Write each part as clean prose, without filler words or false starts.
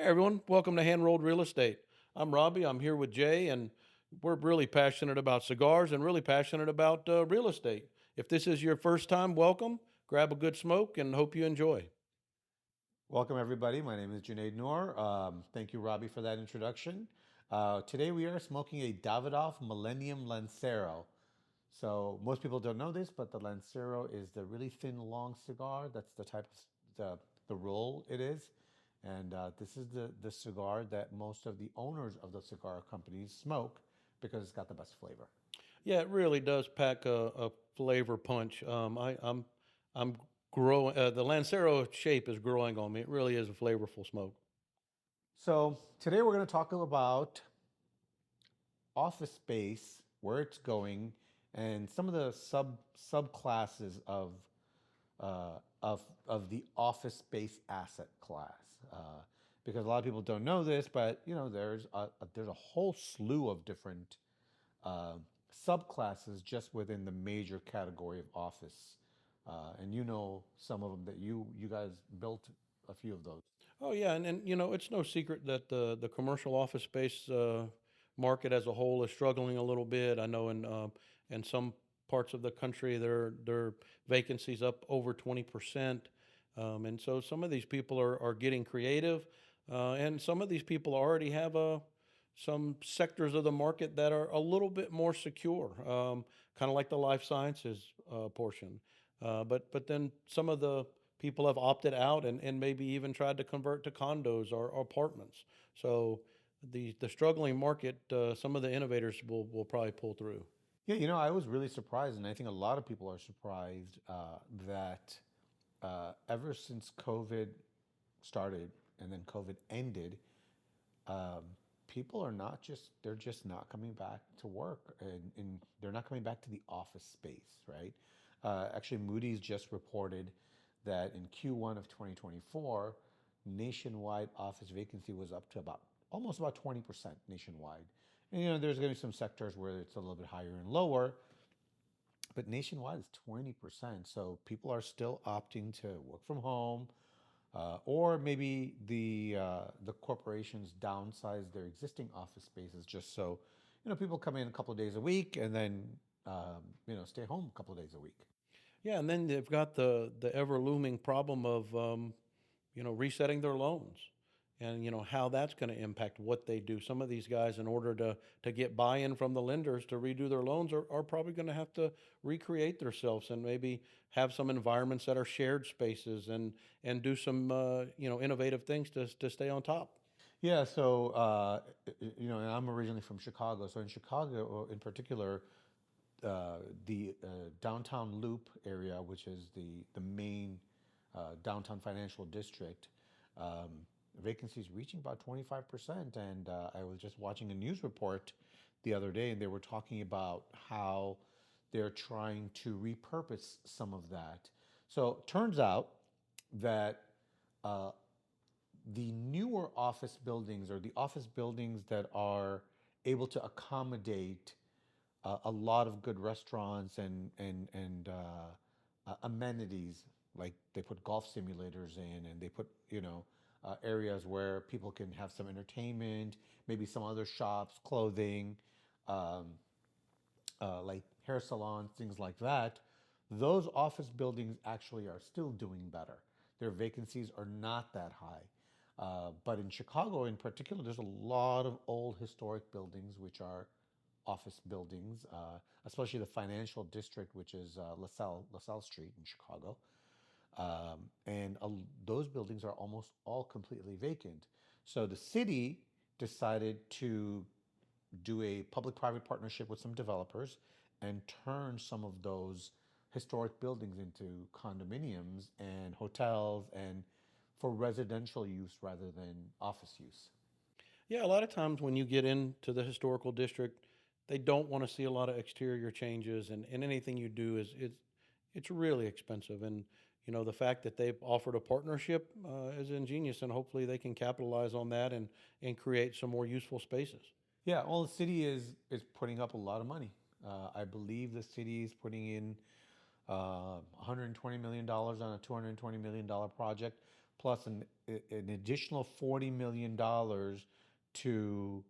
everyone, welcome to Hand Rolled Real Estate. I'm Robbie. I'm here with Jay, and we're really passionate about cigars and really passionate about real estate. If this is your first time, welcome. Grab a good smoke and hope you enjoy. Welcome, everybody. My name is Junaid Noor. Thank you, Robbie, for that introduction. Today, we are smoking a Davidoff Millennium Lancero. So, most people don't know this, but the Lancero is the really thin, long cigar. That's the type of the roll it is. And this is the cigar that most of the owners of the cigar companies smoke because it's got the best flavor. Yeah, it really does pack a flavor punch. I'm growing. The Lancero shape is growing on me. It really is a flavorful smoke. So, today, we're going to talk about office space, where it's going, and some of the subclasses of the office space asset class. Because a lot of people don't know this, but there's a whole slew of different uh, subclasses just within the major category of office. And you know some of them that you guys built a few of those. Oh yeah, and it's no secret that the commercial office space market as a whole is struggling a little bit. I know in some parts of the country their vacancies up over 20%, and so some of these people are getting creative, and some of these people already have some sectors of the market that are a little bit more secure, kind of like the life sciences portion. But then some of the people have opted out and maybe even tried to convert to condos or apartments. So the struggling market, some of the innovators will probably pull through. Yeah, I was really surprised, and I think a lot of people are surprised that ever since COVID started and then COVID ended, people are not just they're just not coming back to work, and they're not coming back to the office space, right? Actually, Moody's just reported that in Q1 of 2024, nationwide office vacancy was up to almost about 20% nationwide. And there's going to be some sectors where it's a little bit higher and lower, but nationwide is 20%. So people are still opting to work from home, or maybe the corporations downsize their existing office spaces just so people come in a couple of days a week and then stay home a couple of days a week. Yeah, and then they've got the ever looming problem of resetting their loans, and how that's going to impact what they do. Some of these guys, in order to get buy-in from the lenders to redo their loans, are probably going to have to recreate themselves and maybe have some environments that are shared spaces and do some innovative things to stay on top. Yeah, so and I'm originally from Chicago. So in Chicago, in particular, the downtown Loop area, which is the main downtown financial district, vacancies reaching about 25%. And I was just watching a news report the other day, and they were talking about how they're trying to repurpose some of that. So it turns out that the newer office buildings, or the office buildings that are able to accommodate a lot of good restaurants and amenities, like they put golf simulators in, and they put areas where people can have some entertainment, maybe some other shops, clothing, um, like hair salons, things like that. Those office buildings actually are still doing better. Their vacancies are not that high. But in Chicago, in particular, there's a lot of old historic buildings which are office buildings, especially the financial district, which is LaSalle Street in Chicago. And those buildings are almost all completely vacant. So the city decided to do a public-private partnership with some developers and turn some of those historic buildings into condominiums and hotels and for residential use rather than office use. Yeah, a lot of times when you get into the historical district, they don't want to see a lot of exterior changes, and anything you do it's really expensive. And the fact that they've offered a partnership is ingenious, and hopefully they can capitalize on that and create some more useful spaces. Yeah, well, the city is putting up a lot of money. I believe the city is putting in $120 million on a $220 million project. plus an additional $40 million to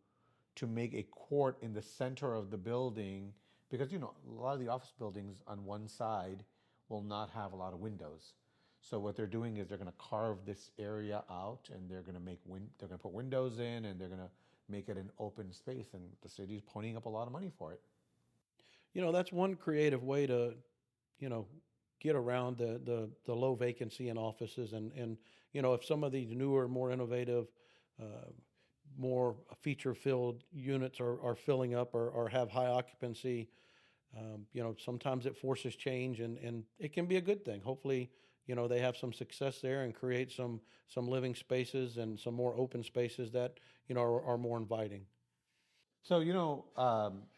make a court in the center of the building, because a lot of the office buildings on one side will not have a lot of windows. So what they're doing is they're going to carve this area out, and they're going to they're going to put windows in, and they're going to make it an open space, and the city's ponying up a lot of money for it. That's one creative way to, you know, get around the low vacancy in offices. And if some of these newer, more innovative, uh, more feature-filled units are filling up or have high occupancy, sometimes it forces change, and it can be a good thing. Hopefully, they have some success there and create some living spaces and some more open spaces that, are more inviting. So,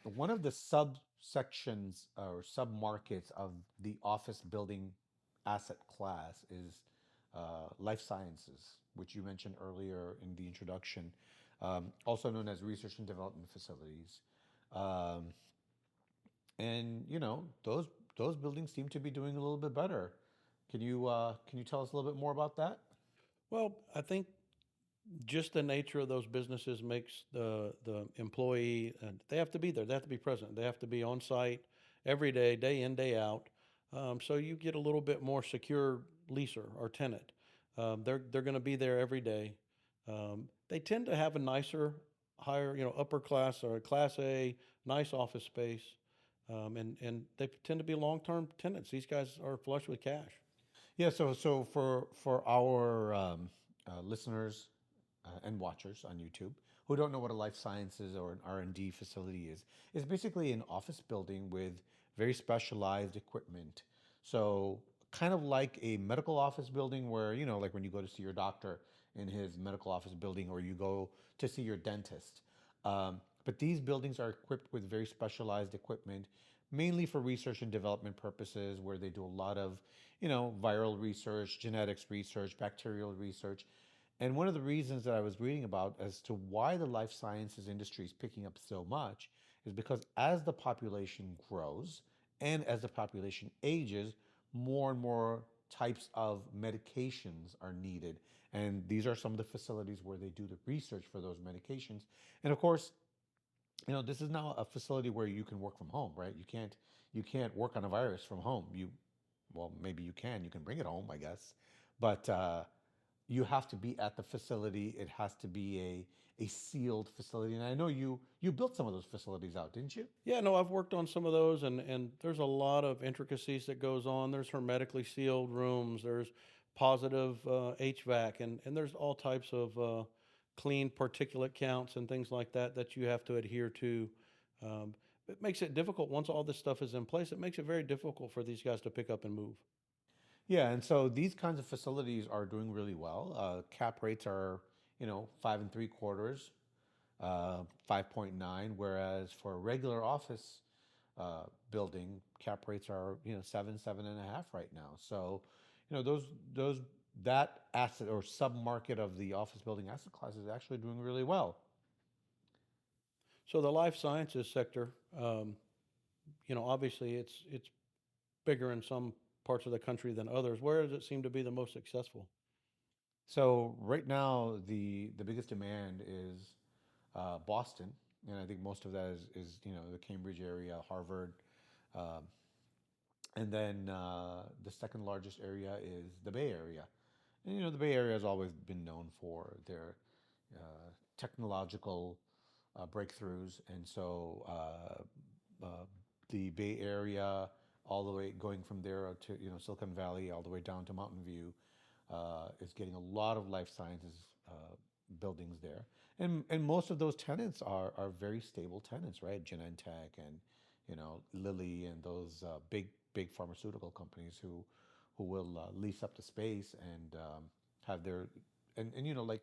one of the subsections or submarkets of the office building asset class is life sciences, which you mentioned earlier in the introduction, also known as research and development facilities. Um, and those buildings seem to be doing a little bit better. Can you tell us a little bit more about that? Well, I think just the nature of those businesses makes the employee, and they have to be there. They have to be present. They have to be on site every day in, day out. So you get a little bit more secure leaser or tenant. They're going to be there every day. They tend to have a nicer, higher, upper class or class A, nice office space, and they tend to be long term tenants. These guys are flush with cash. Yeah, so for our listeners and watchers on YouTube who don't know what a life sciences or an R&D facility is, it's basically an office building with very specialized equipment. So kind of like a medical office building where, like when you go to see your doctor in his medical office building, or you go to see your dentist. But these buildings are equipped with very specialized equipment, mainly for research and development purposes, where they do a lot of, viral research, genetics research, bacterial research. And one of the reasons that I was reading about as to why the life sciences industry is picking up so much is because as the population grows and as the population ages, more and more types of medications are needed. And these are some of the facilities where they do the research for those medications. And of course, this is now a facility where you can work from home, right? You can't work on a virus from home. Well, maybe you can bring it home, I guess, but you have to be at the facility. It has to be a sealed facility. And I know you built some of those facilities out, didn't you? Yeah, no, I've worked on some of those, and there's a lot of intricacies that goes on. There's hermetically sealed rooms. There's positive HVAC, and there's all types of clean particulate counts and things like that that you have to adhere to. It makes it difficult once all this stuff is in place. It makes it very difficult for these guys to pick up and move. Yeah, and so these kinds of facilities are doing really well. Cap rates are, 5.75, 5.9, whereas for a regular office building, cap rates are, 7.5 right now. So, those that asset or submarket of the office building asset class is actually doing really well. So the life sciences sector, obviously it's bigger in some parts of the country than others. Where does it seem to be the most successful? So right now, the biggest demand is Boston, and I think most of that is the Cambridge area, Harvard, um, and then the second largest area is the Bay Area. And the Bay Area has always been known for their technological breakthroughs, and so the Bay Area, all the way going from there to Silicon Valley, all the way down to Mountain View, is getting a lot of life sciences buildings there, and most of those tenants are very stable tenants, right? Genentech and Lilly and those big pharmaceutical companies who will lease up the space and have their and like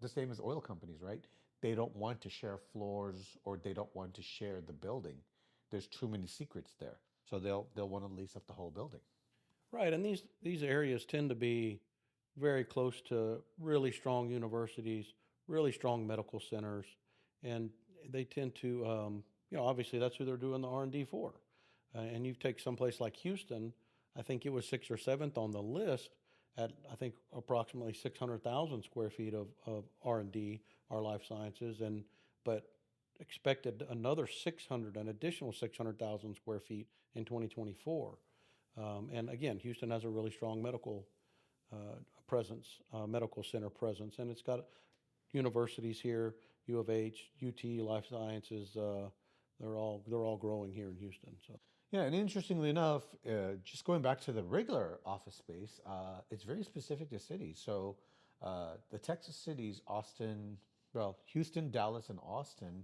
the same as oil companies, right? They don't want to share floors, or they don't want to share the building. There's too many secrets there, so they'll want to lease up the whole building. Right, and these areas tend to be very close to really strong universities, really strong medical centers, and they tend to, obviously that's who they're doing the R&D for. And you take someplace like Houston, I think it was sixth or seventh on the list at I think approximately 600,000 square feet of R&D, our life sciences, and but expected another 600, an additional 600,000 square feet in 2024. And again, Houston has a really strong medical presence, medical center presence, and it's got universities here, U of H, UT, Life Sciences. They're all growing here in Houston. So Yeah, and interestingly enough, just going back to the regular office space, it's very specific to cities. So the Texas cities, Austin, well, Houston, Dallas, and Austin,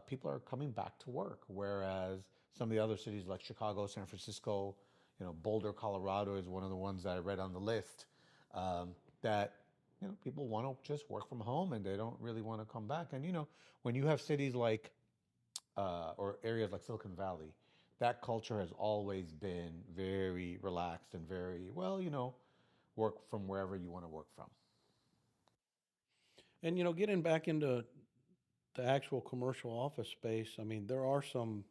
people are coming back to work, whereas some of the other cities like Chicago, San Francisco, Boulder, Colorado is one of the ones that I read on the list, that people want to just work from home and they don't really want to come back. And when you have cities like or areas like Silicon Valley, that culture has always been very relaxed and very well, work from wherever you want to work from. and getting back into the actual commercial office space, I mean, there are some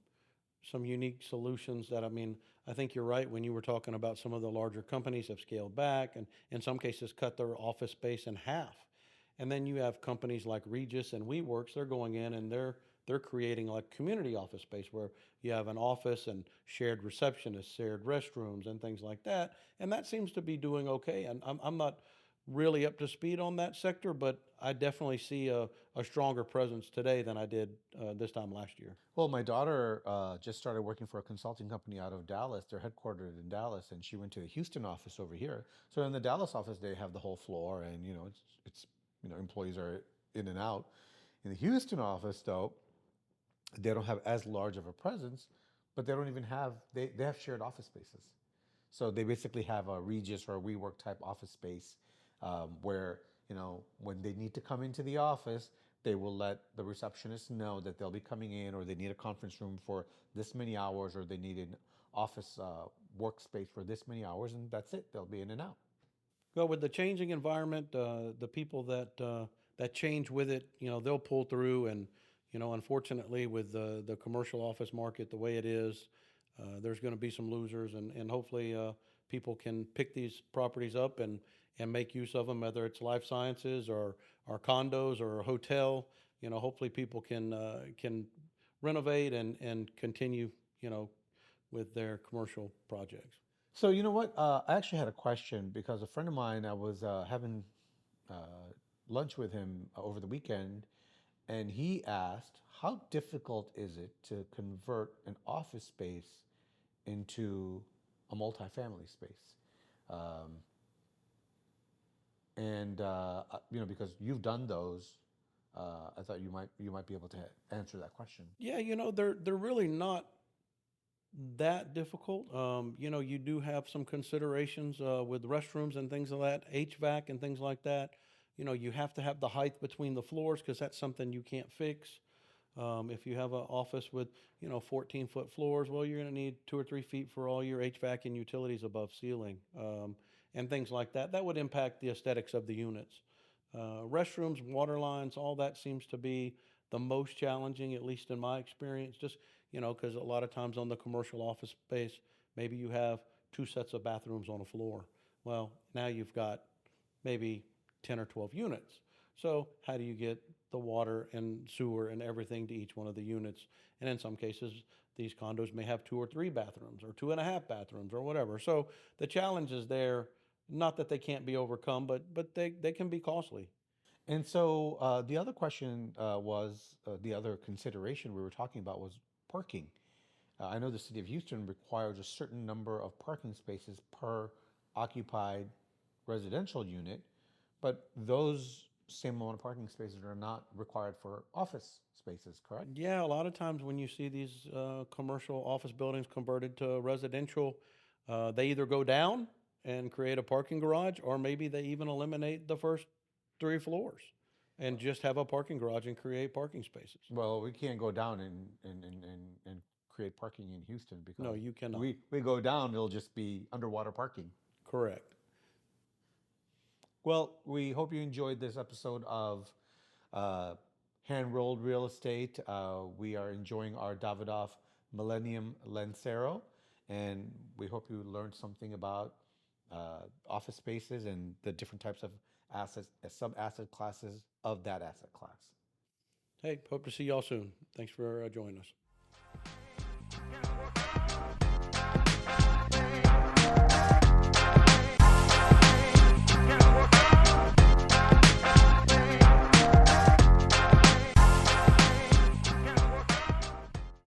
unique solutions that, I mean, I think you're right when you were talking about some of the larger companies have scaled back and in some cases cut their office space in half. And then you have companies like Regis and WeWorks, they're going in and they're creating like community office space where you have an office and shared receptionists, shared restrooms and things like that. And that seems to be doing okay. And I'm not really up to speed on that sector, but I definitely see a stronger presence today than I did this time last year. Well, my daughter just started working for a consulting company out of Dallas. They're headquartered in Dallas, and she went to the Houston office over here. So in the Dallas office, they have the whole floor, and it's employees are in and out. In the Houston office, though, they don't have as large of a presence, but they don't even have they have shared office spaces. So they basically have a Regis or a WeWork type office space, where when they need to come into the office, they will let the receptionist know that they'll be coming in, or they need a conference room for this many hours, or they need an office workspace for this many hours, and that's it. They'll be in and out. Well, with the changing environment, the people that change with it, they'll pull through. And unfortunately, with the commercial office market the way it is, there's going to be some losers, and hopefully, people can pick these properties up and make use of them, whether it's life sciences or condos or a hotel. Hopefully, people can renovate and continue, you know, with their commercial projects. So you know what? I actually had a question because a friend of mine, I was having uh, lunch with him over the weekend, and he asked, "How difficult is it to convert an office space into a multifamily space?" Um, and because you've done those, I thought you might be able to answer that question. Yeah, they're really not that difficult. You do have some considerations with restrooms and things like that, HVAC and things like that. You have to have the height between the floors because that's something you can't fix. If you have an office with 14-foot floors, well, you're going to need 2 or 3 feet for all your HVAC and utilities above ceiling, and things like that. That would impact the aesthetics of the units. Restrooms, water lines, all that seems to be the most challenging, at least in my experience. Just because a lot of times on the commercial office space, maybe you have two sets of bathrooms on a floor. Well, now you've got maybe 10 or 12 units. So how do you get the water and sewer and everything to each one of the units? And in some cases, these condos may have 2 or 3 bathrooms or 2.5 bathrooms or whatever. So the challenge is there. Not that they can't be overcome, but they can be costly. And so the other question was the other consideration we were talking about was parking. I know the city of Houston requires a certain number of parking spaces per occupied residential unit, but those same amount of parking spaces are not required for office spaces, correct? Yeah, a lot of times when you see these commercial office buildings converted to residential, they either go down and create a parking garage, or maybe they even eliminate the first 3 floors and just have a parking garage and create parking spaces. Well, we can't go down and create parking in Houston No, because you cannot. we go down, it'll just be underwater parking. Correct. Well, we hope you enjoyed this episode of uh, Hand Rolled Real Estate. We are enjoying our Davidoff Millennium Lancero, and we hope you learned something about office spaces and the different types of assets, sub asset classes of that asset class. Hey, hope to see y'all soon. Thanks for joining us.